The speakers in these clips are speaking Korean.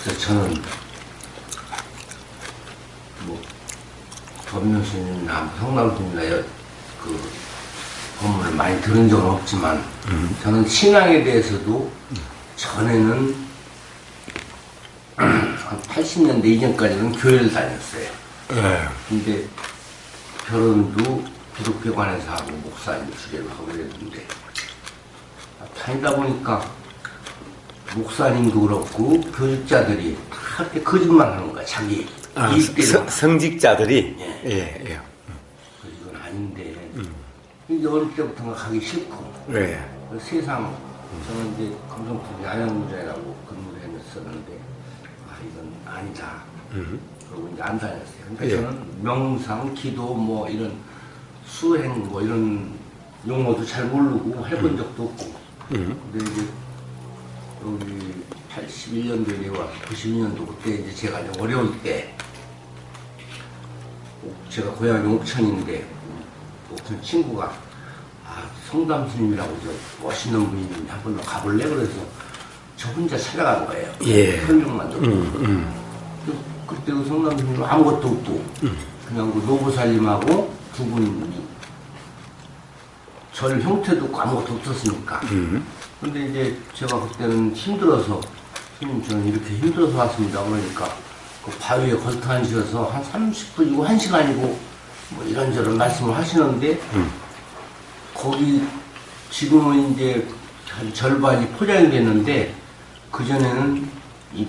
그래서 저는 뭐 법륜스님이나 성남스님이나 그 법문을 많이 들은 적은 없지만 저는 신앙에 대해서도 전에는 한 80년대 이전까지는 교회를 다녔어요. 네. 근데 결혼도 기독교관에서 하고 목사님 주례를 하고 그랬는데 다니다 보니까 목사님도 그렇고 교직자들이 다 이렇게 거짓말 하는 거야. 자기 이익대로. 성직자들이? 예. 예. 이건 아닌데 이제 어릴 때부터 가기 싫고 네. 세상 저는 이제 감성풀이 아영무자라고 근무를 했었는데 이건 아니다. 그러고 이제 안 다녔어요. 그러니까 예. 저는 명상, 기도 뭐 이런 수행 뭐 이런 용어도 잘 모르고 해본 적도 없고 근데 이제 여기 81년도에 와서 92년도 그때 이제 제가 좀 어려울 때 제가 고향이 옥천인데 옥천 친구가 성담 스님이라고 저 멋있는 분이 있는데 한 번 가볼래? 그래서 저 혼자 찾아간 거예요. 예. 설명만 듣고. 그때 그 성담 스님은 아무것도 없고 그냥 그 노부살님하고 두 분이 절 형태도 없고 아무것도 없었으니까. 근데 이제 제가 그때는 힘들어서 스님 저는 이렇게 힘들어서 왔습니다. 그러니까 그 바위에 걸터 앉으셔서 한 30분이고 1시간이고 뭐 이런저런 말씀을 하시는데 거기 지금은 이제 한 절반이 포장이 됐는데 그전에는 이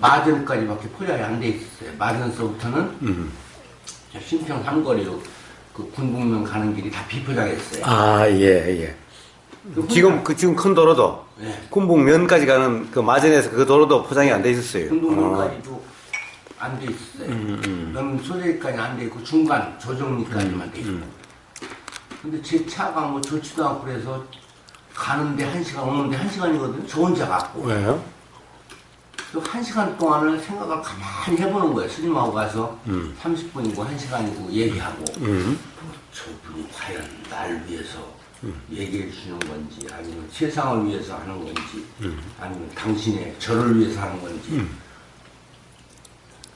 마전까지밖에 포장이 안 돼 있었어요. 마전서부터는 신평 삼거리로 그 군북면 가는 길이 다 비포장했어요. 예. 지금 큰 도로도 네. 군북면까지 가는 그 마전에서 그 도로도 포장이 안 돼 있었어요. 군북면까지도 안 돼 있었어요. 면 소재까지 안 돼 있고 중간 조정리까지만 돼 있고. 근데 제 차가 뭐 좋지도 않고 그래서 가는데 1시간 오는데 1시간이거든요. 저 혼자 갔고. 왜요? 그 1시간 동안을 생각을 가만히 해보는 거예요. 스님하고 가서 30분이고 1시간이고 얘기하고 저분이 과연 날 위해서 얘기해 주시는 건지 아니면 세상을 위해서 하는 건지 아니면 당신의 저를 위해서 하는 건지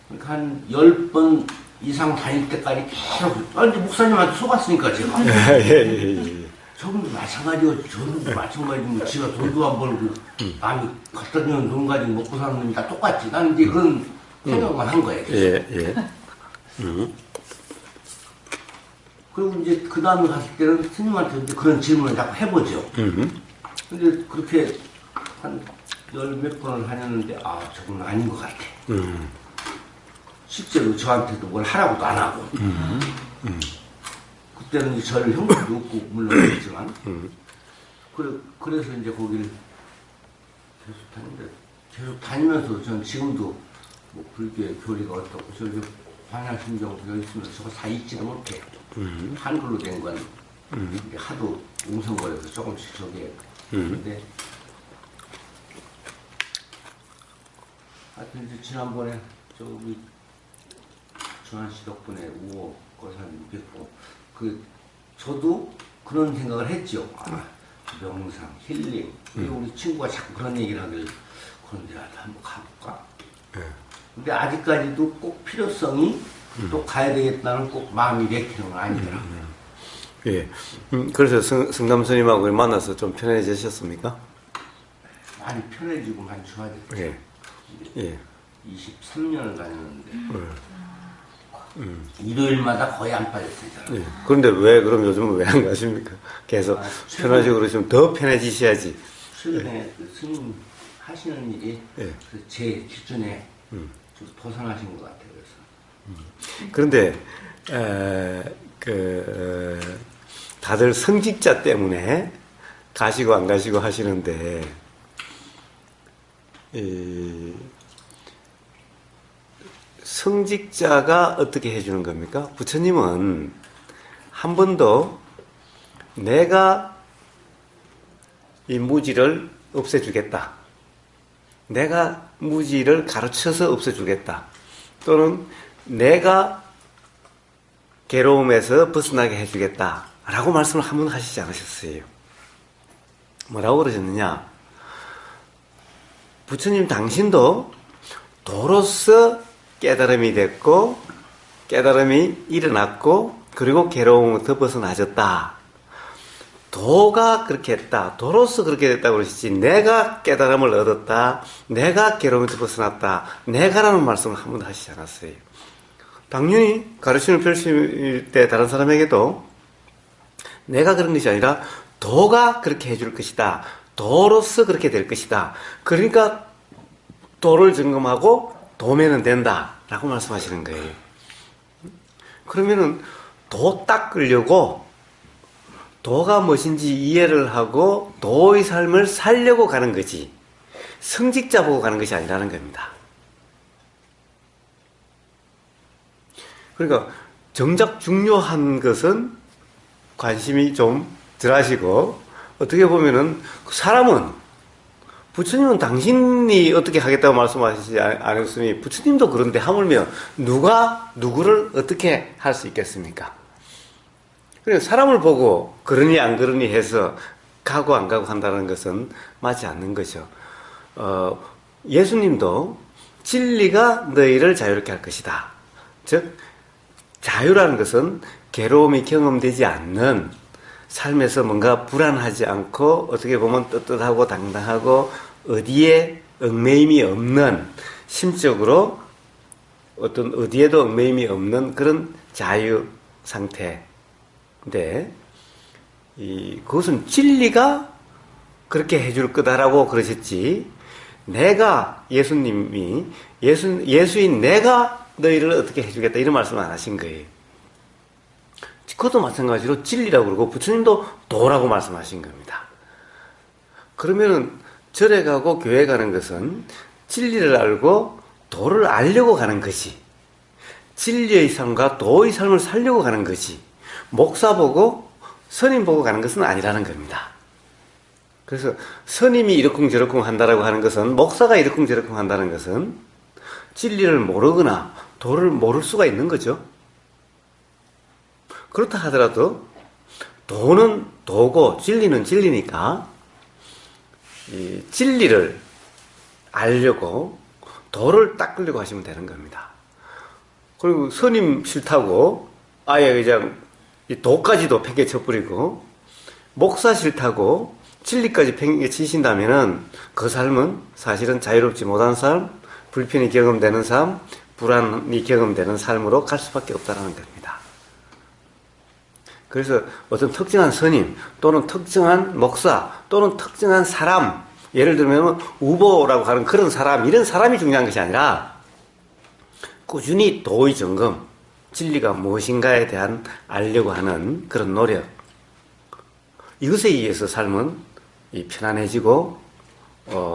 그러니까 한 10번 이상 다닐 때까지 계속 이제 목사님한테 속았으니까 제가 예. 저분도 마찬가지고 저분도 마찬가지고 지가 돈도 안 벌고 남이 갖다 주는 돈 가지고 먹고 사는 놈이 다 똑같지. 나는 이제 그런 생각만 한 거예요. 예. 그리고 이제 그 다음에 갔을 때는 스님한테 이제 그런 질문을 자꾸 해보죠. 근데 그렇게 한 10몇 번을 다녔는데 저건 아닌 것 같아. 실제로 저한테도 뭘 하라고도 안 하고. 그때는 저를 형도 없고 물론 있지만 그래서 이제 거기를 계속 다니면서 저는 지금도 뭐 불교의 교리가 어떻고 저기 반야심정도 있으면 저거 다 읽지도 못해요. 한글로 된 건 하도 웅성거려서 조금씩 저기 근데 하여튼 이제 지난번에 저기 주한 씨 덕분에 우호 거사님 뵙고 저도 그런 생각을 했죠. 명상, 힐링. 우리 친구가 자꾸 그런 얘기를 하길래 그런데 나도 한번 가볼까? 근데 아직까지도 꼭 필요성이 또 가야 되겠다는 꼭 마음이 내키는 건 아니더라고요. 예. 그래서 성담 스님하고 만나서 좀 편해지셨습니까? 많이 편해지고 많이 좋아졌죠. 예. 23년을 다녔는데 일요일마다 거의 안 빠졌어요. 저는. 예. 그런데 그럼 요즘은 왜 안 가십니까? 계속 편하시고 그러시면 더 편해지셔야지. 최근에 그 스님 하시는 일이 제 기준에 좀 벗어나신 것 같아요. 그래서. 그런데 다들 성직자 때문에 가시고 안 가시고 하시는데 성직자가 어떻게 해주는 겁니까? 부처님은 한 번도 내가 이 무지를 없애주겠다. 내가 무지를 가르쳐서 없애주겠다. 또는 내가 괴로움에서 벗어나게 해주겠다. 라고 말씀을 한 번 하시지 않으셨어요. 뭐라고 그러셨느냐? 부처님 당신도 도로서 깨달음이 됐고 깨달음이 일어났고 그리고 괴로움부터 벗어나졌다. 도가 그렇게 했다. 도로서 그렇게 됐다고 그러시지 내가 깨달음을 얻었다. 내가 괴로움부터 벗어났다. 내가라는 말씀을 한 번도 하시지 않았어요. 당연히 가르침을 펼칠 때 다른 사람에게도 내가 그런 것이 아니라 도가 그렇게 해줄 것이다. 도로서 그렇게 될 것이다. 그러니까 도를 점검하고 도면은 된다 라고 말씀하시는 거예요. 그러면은 도 닦으려고 도가 무엇인지 이해를 하고 도의 삶을 살려고 가는 거지 성직자 보고 가는 것이 아니라는 겁니다. 그러니까 정작 중요한 것은 관심이 좀 덜하시고 어떻게 보면은 사람은 부처님은 당신이 어떻게 하겠다고 말씀하시지 않았으니 부처님도 그런데 하물며 누가 누구를 어떻게 할 수 있겠습니까? 그러니까 사람을 보고 그러니 안 그러니 해서 가고 안 가고 한다는 것은 맞지 않는 거죠. 예수님도 진리가 너희를 자유롭게 할 것이다. 즉 자유라는 것은 괴로움이 경험되지 않는 삶에서 뭔가 불안하지 않고 어떻게 보면 떳떳하고 당당하고 어디에 얽매임이 없는 심적으로 어떤 어디에도 얽매임이 없는 그런 자유 상태인데 그것은 진리가 그렇게 해줄 거다라고 그러셨지 내가 예수님이 예수인 내가 너희를 어떻게 해주겠다 이런 말씀 안 하신 거예요. 그것도 마찬가지로 진리라고 그러고 부처님도 도라고 말씀하신 겁니다. 그러면은 절에 가고 교회 가는 것은 진리를 알고 도를 알려고 가는 것이 진리의 삶과 도의 삶을 살려고 가는 것이 목사 보고 스님 보고 가는 것은 아니라는 겁니다. 그래서 스님이 이러쿵저러쿵 한다라고 하는 것은 목사가 이러쿵저러쿵 한다는 것은 진리를 모르거나 도를 모를 수가 있는 거죠. 그렇다 하더라도 도는 도고 진리는 진리니까 이 진리를 알려고 도를 닦으려고 하시면 되는 겁니다. 그리고 스님 싫다고 아예 그냥 이 도까지도 팽개쳐버리고 목사 싫다고 진리까지 팽개치신다면은 그 삶은 사실은 자유롭지 못한 삶, 불편이 경험되는 삶, 불안이 경험되는 삶으로 갈 수밖에 없다는 겁니다. 그래서 어떤 특정한 스님 또는 특정한 목사 또는 특정한 사람 예를 들면 우보라고 하는 그런 사람 이런 사람이 중요한 것이 아니라 꾸준히 도의 점검 진리가 무엇인가에 대한 알려고 하는 그런 노력 이것에 의해서 삶은 편안해지고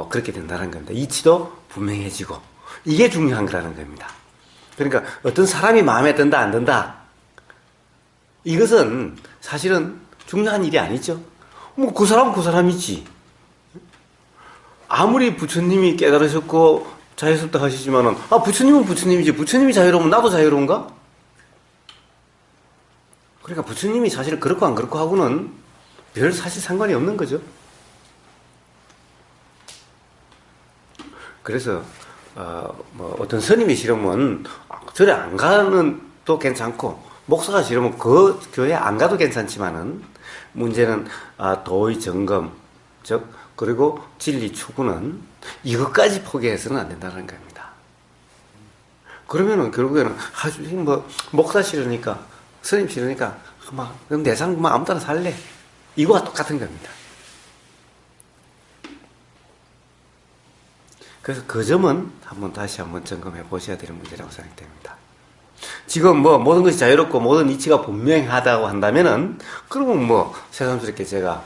그렇게 된다는 겁니다. 이치도 분명해지고 이게 중요한 거라는 겁니다. 그러니까 어떤 사람이 마음에 든다 안 든다 이것은 사실은 중요한 일이 아니죠. 뭐 그 사람은 그 사람이지. 아무리 부처님이 깨달으셨고 자유롭다 하시지만은 부처님은 부처님이지. 부처님이 자유로우면 나도 자유로운가? 그러니까 부처님이 사실 그렇고 안 그렇고 하고는 별 사실 상관이 없는 거죠. 그래서 어떤 스님이 싫으면 절에 안 가는 또 괜찮고 목사가 싫으면 그 교회 안 가도 괜찮지만은 문제는 도의 점검 즉 그리고 진리 추구는 이것까지 포기해서는 안 된다는 겁니다. 그러면은 결국에는 뭐 목사 싫으니까 스님 싫으니까 그럼 내 삶 아무 따나 살래 이거와 똑같은 겁니다. 그래서 그 점은 다시 한번 점검해 보셔야 되는 문제라고 생각됩니다. 지금 모든 것이 자유롭고 모든 이치가 분명하다고 한다면은 그러면 새삼스럽게 제가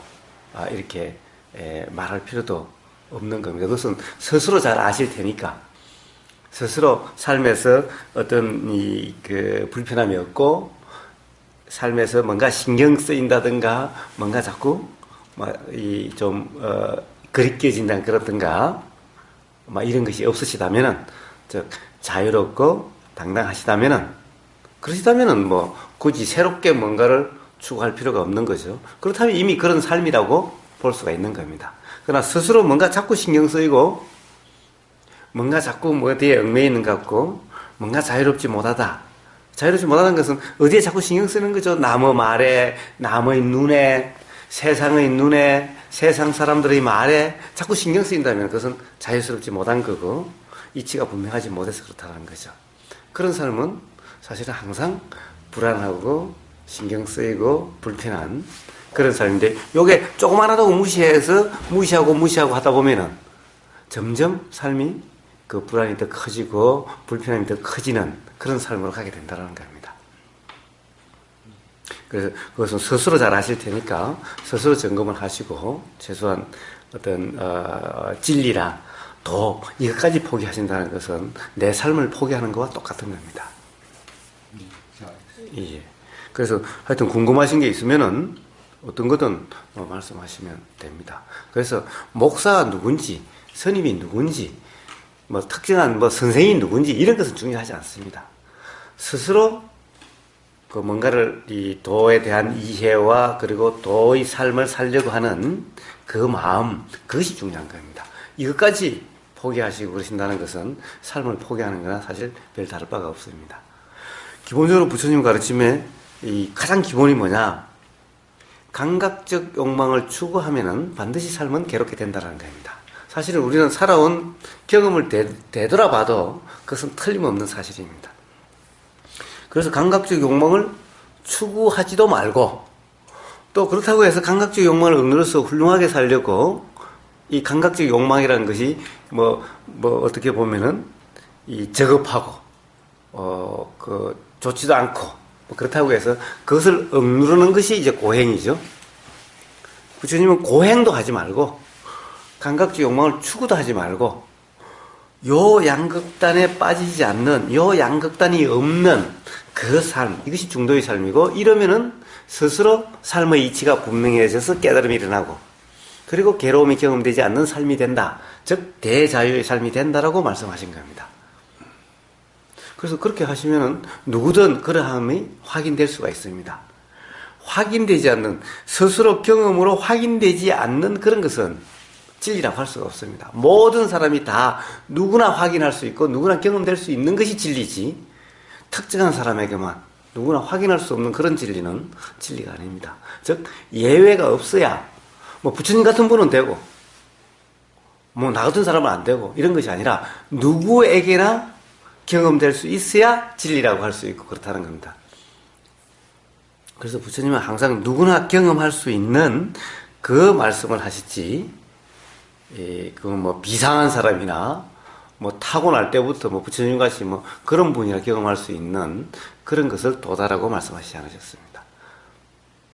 이렇게 말할 필요도 없는 겁니다. 그것은 스스로 잘 아실 테니까 스스로 삶에서 어떤 그 불편함이 없고 삶에서 뭔가 신경 쓰인다든가 뭔가 자꾸 그리껴진다 그렇든가 이런 것이 없으시다면은 즉 자유롭고 당당하시다면은 그러시다면은 굳이 새롭게 뭔가를 추구할 필요가 없는 거죠. 그렇다면 이미 그런 삶이라고 볼 수가 있는 겁니다. 그러나 스스로 뭔가 자꾸 신경 쓰이고 뭔가 자꾸 뭐 어디에 얽매여 있는 것 같고 뭔가 자유롭지 못하다. 자유롭지 못하는 것은 어디에 자꾸 신경 쓰는 거죠. 남의 말에, 남의 눈에, 세상의 눈에, 세상 사람들의 말에 자꾸 신경 쓰인다면 그것은 자유스럽지 못한 거고 이치가 분명하지 못해서 그렇다는 거죠. 그런 삶은 사실은 항상 불안하고 신경 쓰이고 불편한 그런 삶인데 요게 조그만하다고 무시하고 하다 보면은 점점 삶이 그 불안이 더 커지고 불편함이 더 커지는 그런 삶으로 가게 된다는 겁니다. 그래서 그것은 스스로 잘 아실 테니까 스스로 점검을 하시고 최소한 어떤 진리나 도 이것까지 포기하신다는 것은 내 삶을 포기하는 것과 똑같은 겁니다. 예. 그래서 하여튼 궁금하신 게 있으면은 어떤 거든 말씀하시면 됩니다. 그래서 목사가 누군지, 스님이 누군지, 뭐 특정한 뭐 선생이 누군지 이런 것은 중요하지 않습니다. 스스로 그 뭔가를 이 도에 대한 이해와 그리고 도의 삶을 살려고 하는 그 마음, 그것이 중요한 겁니다. 이것까지 포기하시고 그러신다는 것은 삶을 포기하는 거나 사실 별 다를 바가 없습니다. 기본적으로 부처님 가르침에 이 가장 기본이 뭐냐? 감각적 욕망을 추구하면은 반드시 삶은 괴롭게 된다는 겁니다. 사실은 우리는 살아온 경험을 되돌아봐도 그것은 틀림없는 사실입니다. 그래서 감각적 욕망을 추구하지도 말고 또 그렇다고 해서 감각적 욕망을 억누르서 훌륭하게 살려고 이 감각적 욕망이라는 것이 뭐 어떻게 보면은 이 저급하고 좋지도 않고 뭐 그렇다고 해서 그것을 억누르는 것이 이제 고행이죠. 부처님은 고행도 하지 말고 감각적 욕망을 추구도 하지 말고 요 양극단에 빠지지 않는 요 양극단이 없는 그 삶, 이것이 중도의 삶이고 이러면은 스스로 삶의 이치가 분명해져서 깨달음이 일어나고 그리고 괴로움이 경험되지 않는 삶이 된다. 즉 대자유의 삶이 된다라고 말씀하신 겁니다. 그래서 그렇게 하시면은 누구든 그러함이 확인될 수가 있습니다. 확인되지 않는 스스로 경험으로 확인되지 않는 그런 것은 진리라고 할 수가 없습니다. 모든 사람이 다 누구나 확인할 수 있고 누구나 경험될 수 있는 것이 진리지 특정한 사람에게만 누구나 확인할 수 없는 그런 진리는 진리가 아닙니다. 즉 예외가 없어야 뭐 부처님 같은 분은 되고 뭐 나 같은 사람은 안 되고 이런 것이 아니라 누구에게나 경험될 수 있어야 진리라고 할 수 있고 그렇다는 겁니다. 그래서 부처님은 항상 누구나 경험할 수 있는 그 말씀을 하시지 그건 뭐 비상한 사람이나 뭐 타고날 때부터 뭐 부처님 같이 뭐 그런 분이나 경험할 수 있는 그런 것을 도다라고 말씀하시지 않으셨습니다.